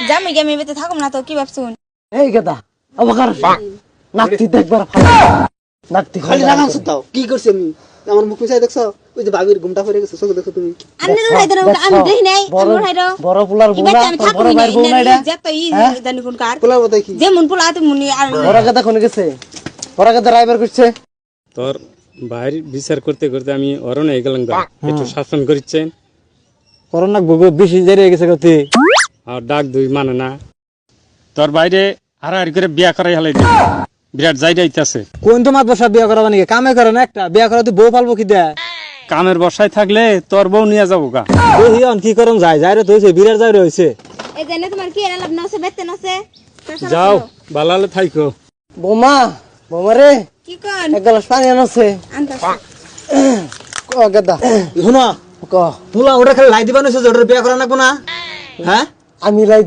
জামাই আমি বেতে থাকুম না তো কি ভাবছুন? এই গেদা অবকার নাকতি দেখবার ভালো নাকতি খালি লাগাম সুতাও কি করছি আমি আমার মুখ মিশাই দেখছো ওই যে বাবির ঘুমটা পড়ে গেছে চোখ দেখো তুমি আপনি রুহাই দেন আমি দেখি নাই আমি রুহাই দাও বড় পোলার বুলা আমি বড় থাকুম ভাইয়ের বউ না না এটা যত ই জানি কোন কার পোলা বতাই কি যে মন পোলা তো মুনি আর বড় গেদা কোন গেছে বড় গেদা রাইবার করছে তোর ভাইয়ের বিচার করতে করতে আমি অরণ হয়ে গেলাম গা একটু শাসন করিচ্ছেন করোনা বহুত বেশি জারি হয়ে গেছে গতি আর ডাক দুই মানে না তোর বাইরে হারাহারি করে বিয়া করাই হালাই দিবি বিরাট জায়গা ইতাছে কোন তো মাত বসা বিয়া করাবা নাকি কামে করে না একটা বিয়া করা তুই বউ পালবো কি দেয় কামের বসায় থাকলে তোর বউ নিয়ে যাবো গা দেহিয়ন কি করম যায় যাইরে তো হইছে বিরাট যাইরে হইছে এই জানে তোমার কি এরা লাভ নছে বেতে নছে যাও বালালে থাইকো বোমা বোমা রে কি কোন এক গ্লাস পানি আনছে আনতাছ ক গেদা শুনো ক তুলা ওটা খালি লাই দিবা নইছে যে ওটা বিয়া করা নাকবো না হ্যাঁ আমি লাই